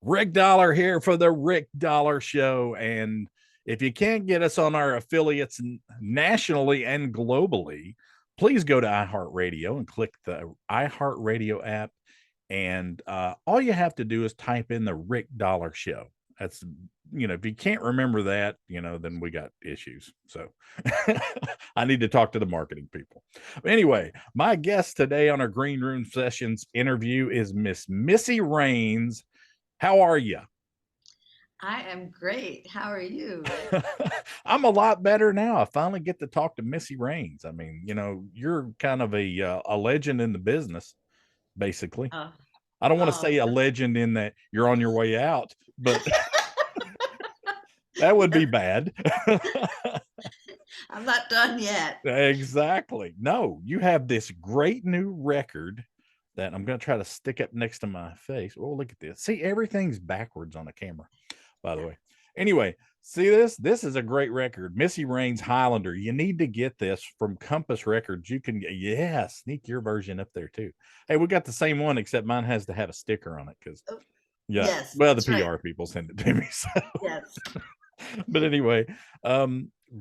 Rick Dollar here for the Rick Dollar Show. And if you can't get us on our affiliates nationally and globally, please go to iHeartRadio and click the iHeartRadio app. And all you have to do is type in the Rick Dollar Show. That's, if you can't remember that, then we got issues. So I need to talk to the marketing people. Anyway, my guest today on our Green Room Sessions interview is Miss Missy Raines. How are you? I am great. How are you? I'm a lot better now. I finally get to talk to Missy Raines. I mean, you're kind of a legend in the business, basically. Uh, I don't want to oh, say a legend in that you're on your way out, but that would be bad. I'm not done yet. Exactly. No, you have this great new record that I'm going to try to stick up next to my face. Oh, look at this. See, everything's backwards on the camera, by the way. Anyway, see this? This is a great record. Missy Raines Highlander. You need to get this from Compass Records. You can, sneak your version up there too. Hey, we got the same one, except mine has to have a sticker on it because, Oh, yeah, yes, well, the that's right. PR people send it to me. So, Yes. but anyway,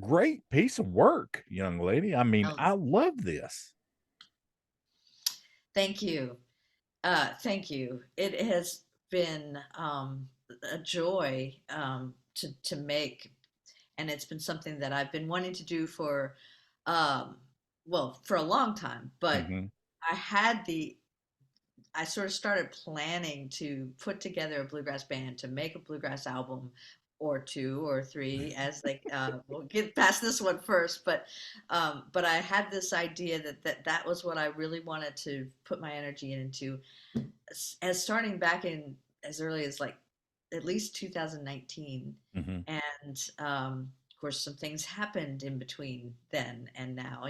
great piece of work, young lady. I mean, Oh, I love this. thank you. Thank you. It has been a joy to make, and it's been something that I've been wanting to do for, um, well, for a long time. But Hmm. I had the I sort of started planning to put together a bluegrass band to make a bluegrass album or two or three as we'll get past this one first, but I had this idea that was what I really wanted to put my energy into, as starting back in as early as like at least 2019. Hmm. And of course some things happened in between then and now,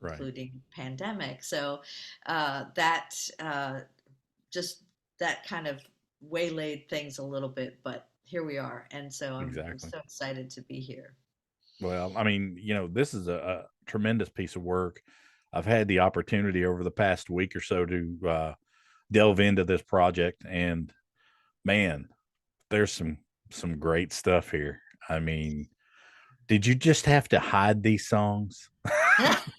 Right. including pandemic. So that just that kind of waylaid things a little bit, but here we are. And so I'm Exactly. so excited to be here. Well, I mean, this is a tremendous piece of work. I've had the opportunity over the past week or so to delve into this project, and man, there's some great stuff here. I mean, did you just have to hide these songs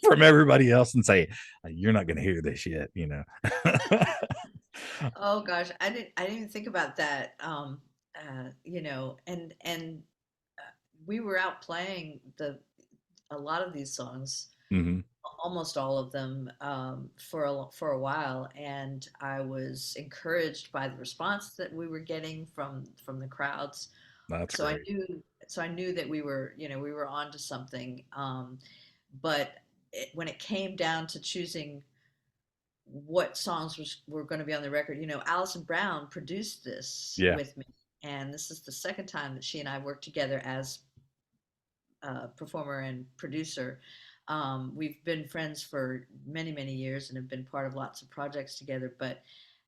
from everybody else and say you're not going to hear this yet? Oh gosh, I didn't even think about that. And we were out playing the a lot of these songs, Hmm. almost all of them, for a while, and I was encouraged by the response that we were getting from the crowds. That's So I great. knew so I knew that we were onto something. But when it came down to choosing what songs were going to be on the record, Alison Brown produced this Yeah, with me, and this is the second time that she and I worked together as performer and producer. We've been friends for many, many years and have been part of lots of projects together. But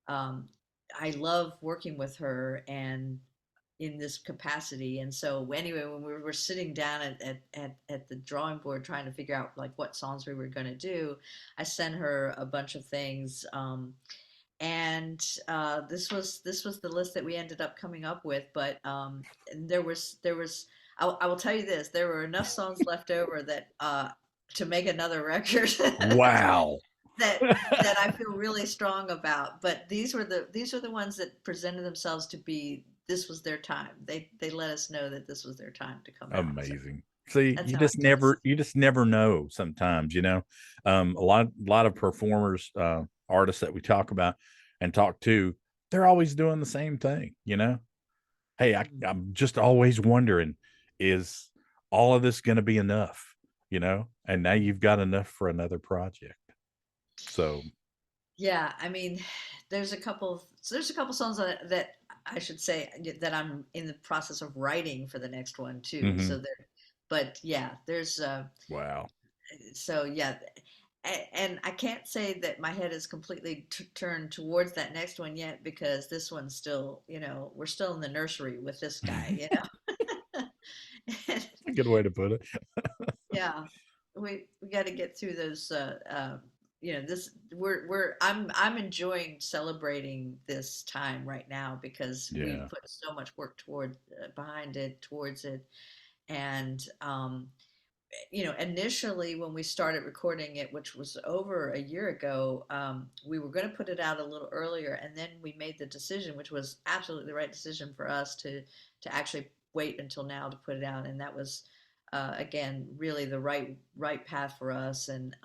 um, I love working with her and in this capacity. And so anyway, when we were sitting down at the drawing board trying to figure out like what songs we were going to do, I sent her a bunch of things. And this was the list that we ended up coming up with. But there was I will tell you this: there were enough songs left over that to make another record wow. that I feel really strong about. But these were the ones that presented themselves to be. This was their time. They let us know that this was their time to come out. So Amazing. See, that's how I you just never know sometimes, a lot of performers, artists that we talk about and talk to, they're always doing the same thing. Hey, I'm just always wondering, is all of this going to be enough? And now you've got enough for another project. So, Yeah, I mean, there's a couple songs that I should say that I'm in the process of writing for the next one too. mhm, So there, but yeah, there's wow. so yeah, and I can't say that my head is completely turned towards that next one yet because this one's still, we're still in the nursery with this guy, And, A good way to put it. yeah, we got to get through those. This I'm enjoying celebrating this time right now because we've Yeah. put so much work toward behind it, towards it. And initially when we started recording it, which was over a year ago, we were going to put it out a little earlier, and then we made the decision, which was absolutely the right decision for us, to actually wait until now to put it out, and that was again really the right path for us, and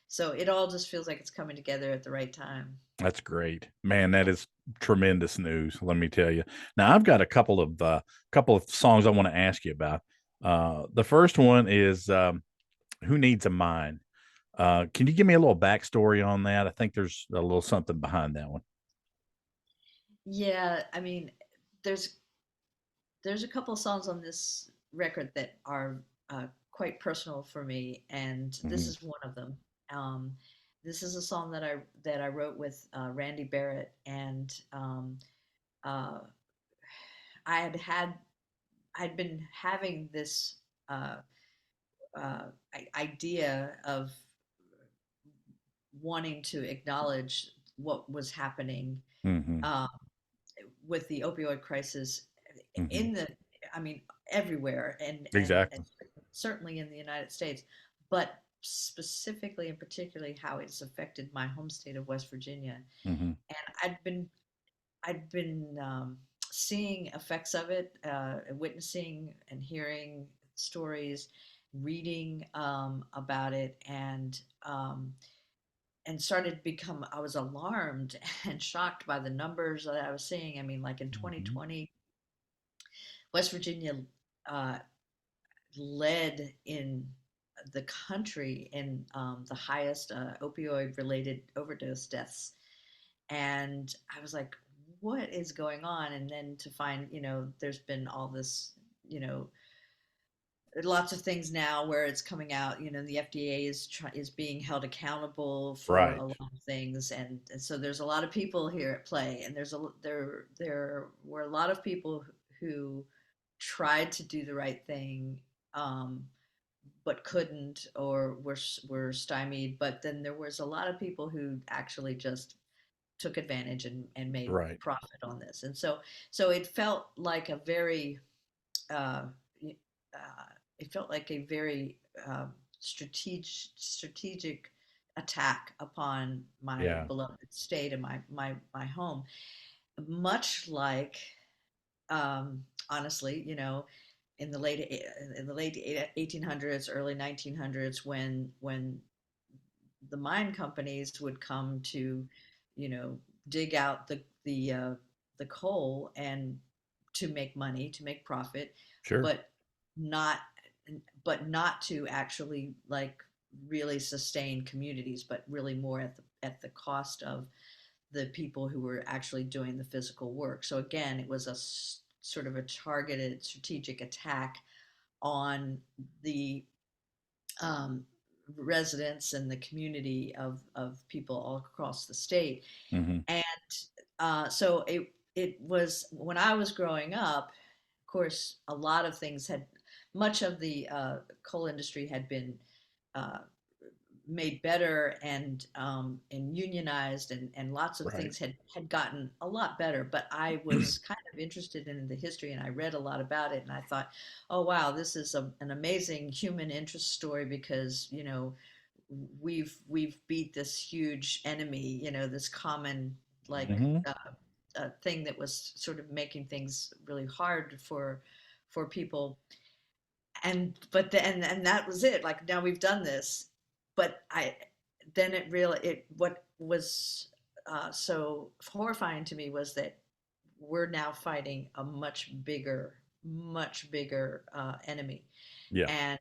so it all just feels like it's coming together at the right time. That's great. Man, that is tremendous news, let me tell you. Now, I've got a couple of songs I wanna ask you about. The first one is, "Who Needs a Mind?" Can you give me a little backstory on that? I think there's a little something behind that one. Yeah, I mean, there's there's a couple of songs on this record that are quite personal for me, and this Mhm. is one of them. Um, this is a song that I wrote with Randy Barrett, and uh, I had had I'd been having this uh, idea of wanting to acknowledge what was happening Mhm. uh, with the opioid crisis Mhm. in the, I mean, everywhere, and Exactly. certainly in the United States, but specifically and particularly how it's affected my home state of West Virginia. Mhm. And I'd been seeing effects of it, witnessing and hearing stories, reading about it, and started to become, I was alarmed and shocked by the numbers that I was seeing. I mean, like in Mhm. 2020, West Virginia uh, led in the country in the highest opioid related overdose deaths. And I was like, what is going on? And then to find, there's been all this, you know, lots of things now where it's coming out. The FDA is being held accountable for a Right. lot of things, and so there's a lot of people here at play, and there were a lot of people who tried to do the right thing, um, but couldn't, or were stymied. But then there was a lot of people who actually just took advantage and made Right. profit on this, and so it felt like a very uh, uh, it felt like a very strategic attack upon my Yeah. beloved state and my home, much like honestly, in the late 1800s, early 1900s, when the mine companies would come to, you know, dig out the coal and to make money, to make profit, Sure. but not not to actually like really sustain communities, but really more at the cost of the people who were actually doing the physical work. So again, it was a sort of a targeted strategic attack on the um, residents and the community of people all across the state. Mhm. And so it was when I was growing up. Of course, a lot of things had much of the coal industry had been uh, made better and unionized, and lots of Right. things had gotten a lot better, but I was kind of interested in the history, and I read a lot about it, and I thought, oh wow, this is an amazing human interest story, because we've beat this huge enemy, this common like Mhm. thing that was sort of making things really hard for people. And that was it, like now we've done this. But I then it really it what was so horrifying to me was that we're now fighting a much bigger enemy, Yeah.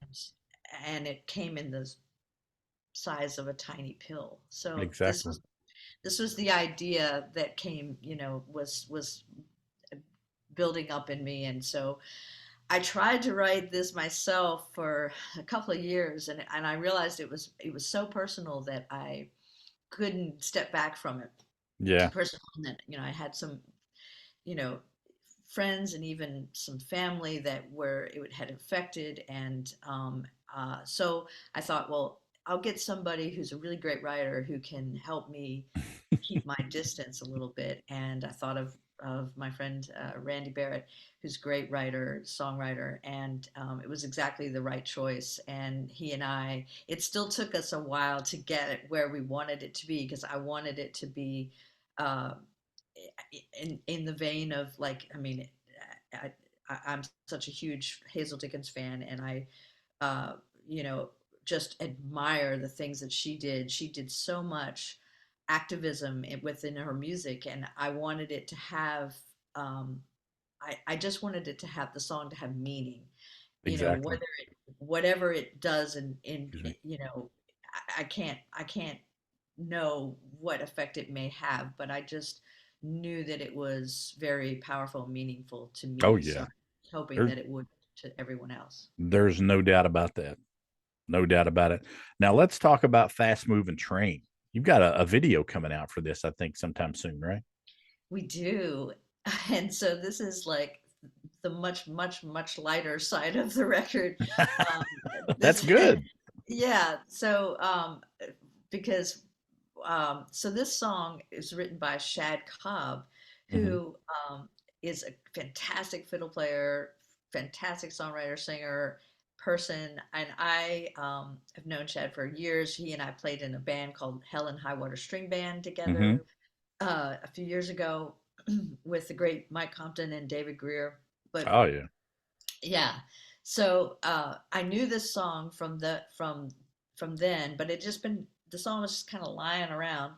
and it came in the size of a tiny pill. So Exactly. this was the idea that came, was building up in me. And so I tried to write this myself for a couple of years, and I realized it was so personal that I couldn't step back from it. Yeah. Personal, and that I had some, you know friends and even some family that where it had affected, and so I thought, well, I'll get somebody who's a really great writer who can help me keep my distance a little bit. And I thought of my friend Randy Barrett, who's a great writer, songwriter, and it was exactly the right choice. And he and I, it still took us a while to get it where we wanted it to be, because I wanted it to be uh, in the vein of, like, I mean, I, I'm such a huge Hazel Dickens fan, and I, uh, you know, just admire the things that she did. She did so much activism within her music, and I wanted it to have. I just wanted it to have the song to have meaning. Exactly. Whether whatever it does, in Excuse me. I can't know what effect it may have, but I just knew that it was very powerful and meaningful to Oh me. So yeah. I'm hoping There's that it would to everyone else. there's no doubt about that. No doubt about it. Now let's talk about Fast Moving Train. You've got a video coming out for this, I think, sometime soon, right? We do. And so this is like the much, much, much lighter side of the record. Um, That's this, good. yeah. So, because, so this song is written by Shad Cobb, Hmm. who is a fantastic fiddle player, fantastic songwriter, singer, person. And I have known Shad for years. He and I played in a band called Hell and High Water String Band Hmm. together a few years ago with the great Mike Compton and David Greer. But Oh yeah. yeah, so I knew this song from then, but it just been the song was just kind of lying around.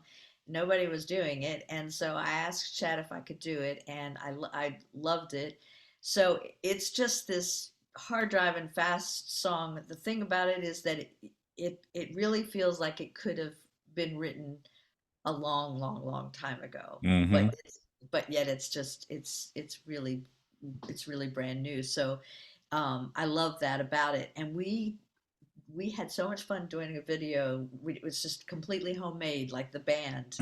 Nobody was doing it, and so I asked Chad if I could do it, and I loved it. So it's just this hard driving fast song. The thing about it is that it really feels like it could have been written a long, long, long time ago. Hmm. But yet it's just it's really brand new. So I love that about it. And we had so much fun doing a video. It was just completely homemade, like the band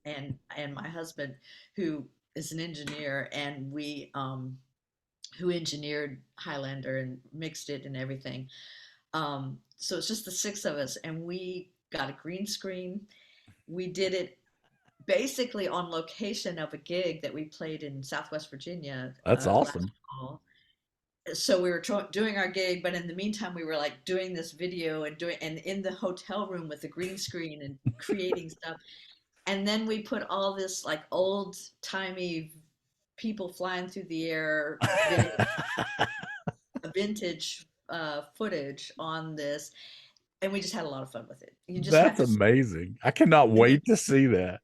and my husband, who is an engineer, and we who engineered Highlander and mixed it and everything. So it's just the six of us, and we got a green screen. We did it basically on location of a gig that we played in Southwest Virginia That's last awesome. fall. So we were doing our gig, but in the meantime, we were like doing this video and in the hotel room with the green screen and creating stuff. And then we put all this like old timey people flying through the air video, vintage footage on this, and we just had a lot of fun with it. You just have That's to. amazing. I cannot It wait to is. see that.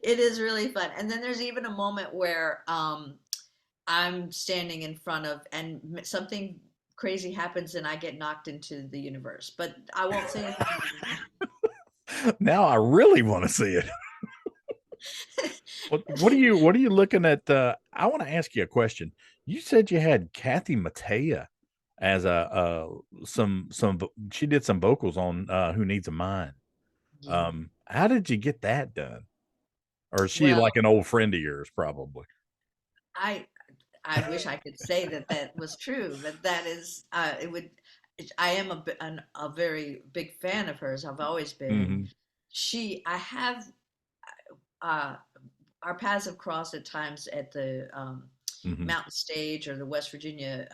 It is really fun. And then there's even a moment where I'm standing in front of, and something crazy happens, and I get knocked into the universe. But I won't say anything Now I really want to see it. more. What are you looking at? I want to ask you a question. You said you had Kathy Mattea as she did some vocals on Who Needs a Mind. Yeah. How did you get that done? Or is she like Well, an old friend of yours, probably? I I wish I could say that that was true, but that is it would. I am a very big fan of hers. I've always been, and Hmm. I have uh, our paths have crossed at times at the Hmm. Mountain Stage or the West Virginia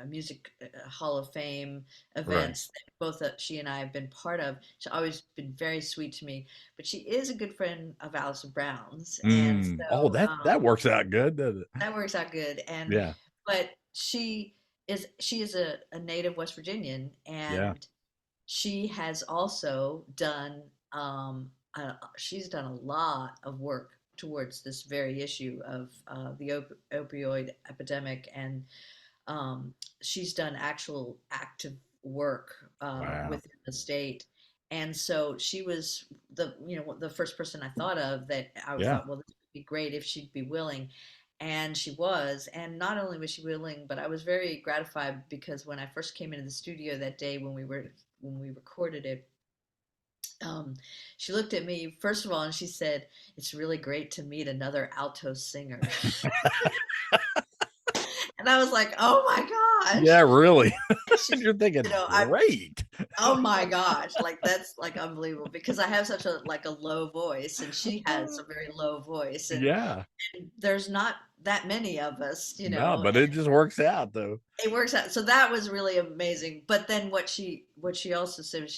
Music Hall of Fame Right. events that both she and I have been part of. She's always been very sweet to me, but she is a good friend of Alison Brown's, and Mm. Oh, so that works out good, doesn't it? that works out good. And Yeah. but she is a native West Virginian, Yeah. and she has also done she's done a lot of work towards this very issue of the opioid epidemic, and she's done actual active work Wow. within the state. And so she was the first person I thought of, that I Yeah. thought, well, this would be great if she'd be willing. And she was. And not only was she willing, but I was very gratified, because when I first came into the studio that day when we recorded it, um, she looked at me first of all and she said, "It's really great to meet another alto singer." And And I was like, oh my Yeah, gosh. really. She, You're thinking, I great. oh my gosh, like that's like unbelievable because I have such a like a low voice and she has a very low voice and Yeah. there's not that many of us, No, but it just works out though. it works out. So that was really amazing. But then what she also said was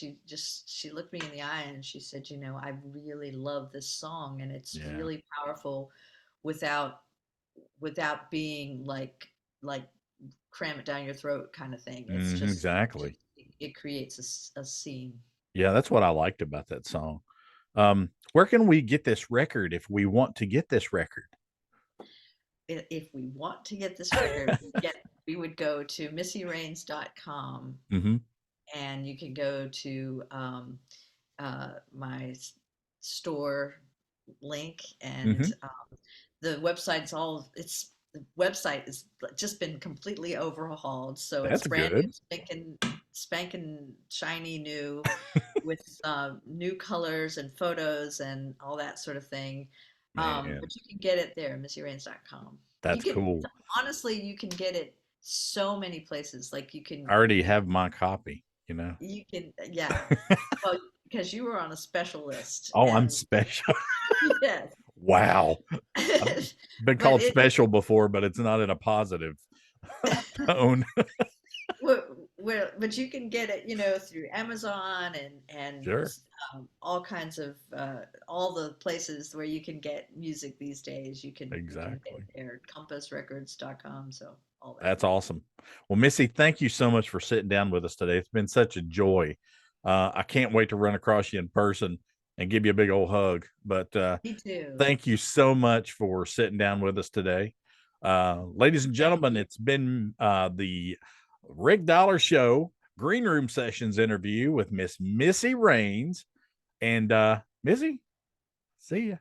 she looked me in the eye and she said, I really love this song and it's Yeah. really powerful without being like cram it down your throat kind of thing. It's just Exactly. it creates a scene. Yeah, that's what I liked about that song. Where can we get this record if we want to get this record? If we want to get this record, we would go to missyraines.com Mm-hmm. and you can go to my store link and Mm-hmm. the website's all it's the website has just been completely overhauled, so it's That's brand new, good. spanking shiny new with new colors and photos and all that sort of thing. Man, But you can get it there, missyraines.com. You that's can cool. honestly, you can get it so many places. Like I already have my copy, you know. yeah. Well, because you were on a special list, Oh, I'm and special. yes, Wow. I've been but called special before, but it's not in a positive tone. but you can get it, through Amazon and Sure. all kinds of all the places where you can get music these days. You can get Exactly. it there, compassrecords.com. So all that. That's awesome. Well, Missy, thank you so much for sitting down with us today. It's been such a joy. I can't wait to run across you in person and give you a big old hug. But Me too. thank you so much for sitting down with us today. Ladies and Thank gentlemen, you. it's been the Rick Dollar Show Green Room Sessions interview with Miss Missy Raines. And Missy, see ya.